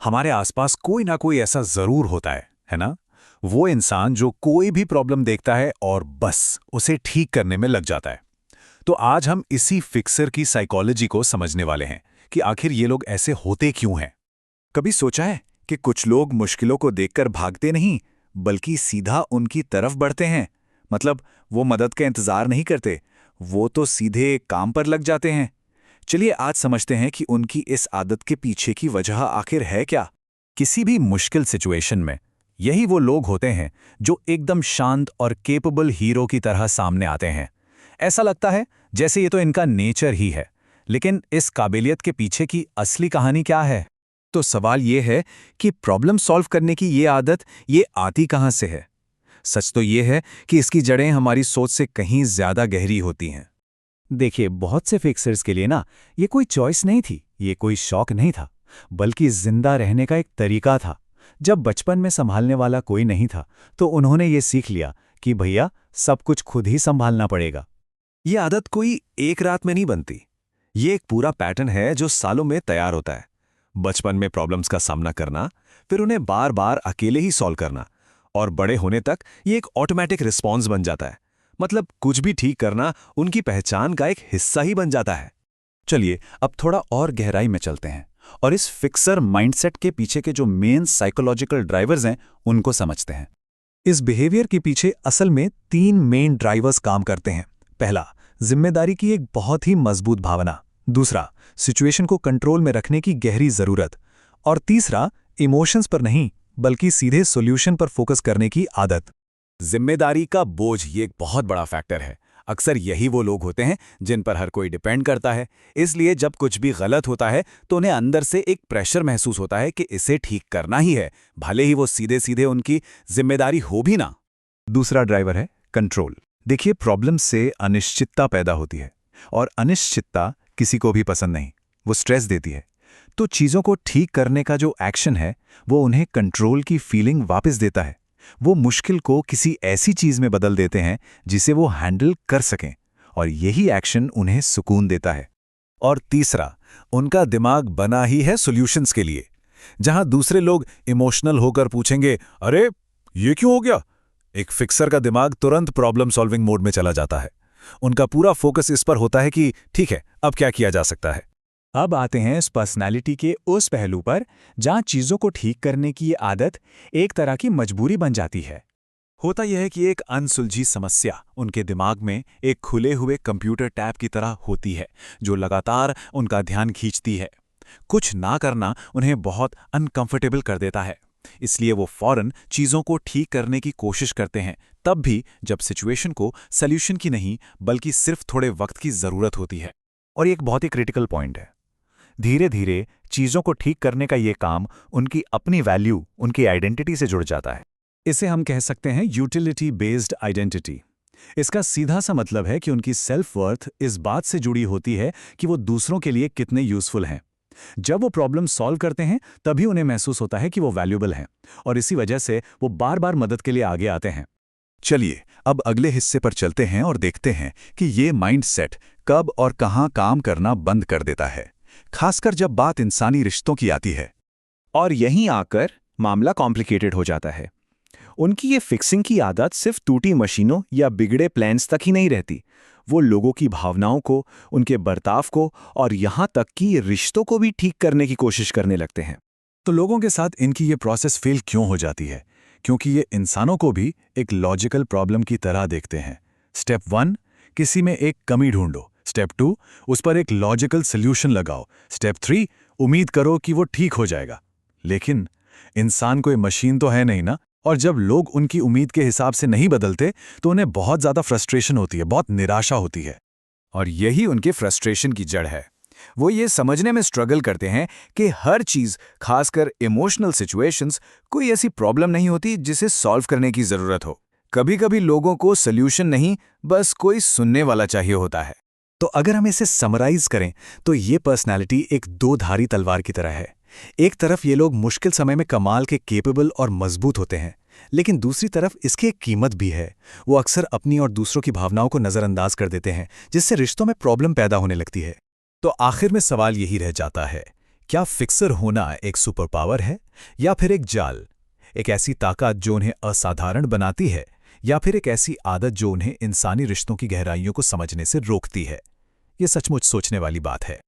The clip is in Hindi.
हमारे आसपास कोई ना कोई ऐसा जरूर होता है ना? वो इंसान जो कोई भी प्रॉब्लम देखता है और बस उसे ठीक करने में लग जाता है। तो आज हम इसी फिक्सर की साइकोलॉजी को समझने वाले हैं कि आखिर ये लोग ऐसे होते क्यों हैं। कभी सोचा है कि कुछ लोग मुश्किलों को देखकर भागते नहीं, बल्कि सीधा उनकी तरफ बढ़ते हैं। मतलब वो मदद का इंतजार नहीं करते, वो तो सीधे काम पर लग जाते हैं। चलिए आज समझते हैं कि उनकी इस आदत के पीछे की वजह आखिर है क्या। किसी भी मुश्किल सिचुएशन में यही वो लोग होते हैं जो एकदम शांत और केपेबल हीरो की तरह सामने आते हैं। ऐसा लगता है जैसे ये तो इनका नेचर ही है। लेकिन इस काबिलियत के पीछे की असली कहानी क्या है? तो सवाल ये है कि प्रॉब्लम सॉल्व करने की ये आदत ये आती कहाँ से है। सच तो ये है कि इसकी जड़ें हमारी सोच से कहीं ज्यादा गहरी होती हैं। देखिए, बहुत से फिक्सर्स के लिए ना ये कोई चॉइस नहीं थी, ये कोई शौक नहीं था, बल्कि जिंदा रहने का एक तरीका था। जब बचपन में संभालने वाला कोई नहीं था तो उन्होंने ये सीख लिया कि भैया सब कुछ खुद ही संभालना पड़ेगा। ये आदत कोई एक रात में नहीं बनती, ये एक पूरा पैटर्न है जो सालों में तैयार होता है। बचपन में प्रॉब्लम्स का सामना करना, फिर उन्हें बार बार अकेले ही सॉल्व करना, और बड़े होने तक ये एक ऑटोमेटिक रिस्पॉन्स बन जाता है। मतलब कुछ भी ठीक करना उनकी पहचान का एक हिस्सा ही बन जाता है। चलिए अब थोड़ा और गहराई में चलते हैं और इस फिक्सर माइंडसेट के पीछे के जो मेन साइकोलॉजिकल ड्राइवर्स हैं उनको समझते हैं। इस बिहेवियर के पीछे असल में 3 मेन ड्राइवर्स काम करते हैं। पहला, जिम्मेदारी की एक बहुत ही मजबूत भावना। दूसरा, सिचुएशन को कंट्रोल में रखने की गहरी जरूरत। और तीसरा, इमोशंस पर नहीं बल्कि सीधे सॉल्यूशन पर फोकस करने की आदत। जिम्मेदारी का बोझ ये एक बहुत बड़ा फैक्टर है। अक्सर यही वो लोग होते हैं जिन पर हर कोई डिपेंड करता है। इसलिए जब कुछ भी गलत होता है तो उन्हें अंदर से एक प्रेशर महसूस होता है कि इसे ठीक करना ही है, भले ही वो सीधे सीधे उनकी जिम्मेदारी हो भी ना। दूसरा ड्राइवर है कंट्रोल। देखिए, प्रॉब्लम से अनिश्चितता पैदा होती है और अनिश्चितता किसी को भी पसंद नहीं, वो स्ट्रेस देती है। तो चीज़ों को ठीक करने का जो एक्शन है वो उन्हें कंट्रोल की फीलिंग वापस देता है। वो मुश्किल को किसी ऐसी चीज में बदल देते हैं जिसे वो हैंडल कर सकें, और यही एक्शन उन्हें सुकून देता है। और तीसरा, उनका दिमाग बना ही है सॉल्यूशंस के लिए। जहां दूसरे लोग इमोशनल होकर पूछेंगे, अरे ये क्यों हो गया, एक फिक्सर का दिमाग तुरंत प्रॉब्लम सॉल्विंग मोड में चला जाता है। उनका पूरा फोकस इस पर होता है कि ठीक है, अब क्या किया जा सकता है। अब आते हैं इस पर्सनालिटी के उस पहलू पर जहां चीजों को ठीक करने की ये आदत एक तरह की मजबूरी बन जाती है। होता यह है कि एक अनसुलझी समस्या उनके दिमाग में एक खुले हुए कंप्यूटर टैब की तरह होती है जो लगातार उनका ध्यान खींचती है। कुछ ना करना उन्हें बहुत अनकंफर्टेबल कर देता है, इसलिए वो फौरन चीजों को ठीक करने की कोशिश करते हैं, तब भी जब सिचुएशन को सॉल्यूशन की नहीं बल्कि सिर्फ थोड़े वक्त की जरूरत होती है। और ये एक बहुत ही क्रिटिकल पॉइंट है। धीरे धीरे चीजों को ठीक करने का ये काम उनकी अपनी वैल्यू, उनकी आइडेंटिटी से जुड़ जाता है। इसे हम कह सकते हैं यूटिलिटी बेस्ड आइडेंटिटी। इसका सीधा सा मतलब है कि उनकी सेल्फ वर्थ इस बात से जुड़ी होती है कि वो दूसरों के लिए कितने यूजफुल हैं। जब वो प्रॉब्लम सॉल्व करते हैं तभी उन्हें महसूस होता है कि वो वैल्यूएबल हैं, और इसी वजह से वो बार बार मदद के लिए आगे आते हैं। चलिए अब अगले हिस्से पर चलते हैं और देखते हैं कि ये माइंडसेट कब और कहां काम करना बंद कर देता है, खासकर जब बात इंसानी रिश्तों की आती है। और यहीं आकर मामला कॉम्प्लिकेटेड हो जाता है। उनकी ये फिक्सिंग की आदत सिर्फ टूटी मशीनों या बिगड़े प्लान्स तक ही नहीं रहती, वो लोगों की भावनाओं को, उनके बर्ताव को और यहाँ तक कि रिश्तों को भी ठीक करने की कोशिश करने लगते हैं। तो लोगों के साथ इनकी ये प्रोसेस फेल क्यों हो जाती है? क्योंकि ये इंसानों को भी एक लॉजिकल प्रॉब्लम की तरह देखते हैं। स्टेप 1, किसी में एक कमी ढूंढो। स्टेप 2, उस पर एक लॉजिकल सॉल्यूशन लगाओ। स्टेप 3, उम्मीद करो कि वो ठीक हो जाएगा। लेकिन इंसान कोई मशीन तो है नहीं ना, और जब लोग उनकी उम्मीद के हिसाब से नहीं बदलते तो उन्हें बहुत ज़्यादा फ्रस्ट्रेशन होती है, बहुत निराशा होती है। और यही उनके फ्रस्ट्रेशन की जड़ है। वो ये समझने में स्ट्रगल करते हैं कि हर चीज़, खासकर इमोशनल सिचुएशंस, कोई ऐसी प्रॉब्लम नहीं होती जिसे सॉल्व करने की ज़रूरत हो। कभी कभी लोगों को सॉल्यूशन नहीं, बस कोई सुनने वाला चाहिए होता है। तो अगर हम इसे समराइज करें तो ये पर्सनालिटी एक दो-धारी तलवार की तरह है। एक तरफ ये लोग मुश्किल समय में कमाल के केपेबल और मजबूत होते हैं, लेकिन दूसरी तरफ इसकी एक कीमत भी है। वो अक्सर अपनी और दूसरों की भावनाओं को नज़रअंदाज कर देते हैं, जिससे रिश्तों में प्रॉब्लम पैदा होने लगती है। तो आखिर में सवाल यही रह जाता है, क्या फिक्सर होना एक सुपर पावर है या फिर एक जाल, एक ऐसी ताकत जो उन्हें असाधारण बनाती है, या फिर एक ऐसी आदत जो उन्हें इंसानी रिश्तों की गहराइयों को समझने से रोकती है? ये सचमुच सोचने वाली बात है।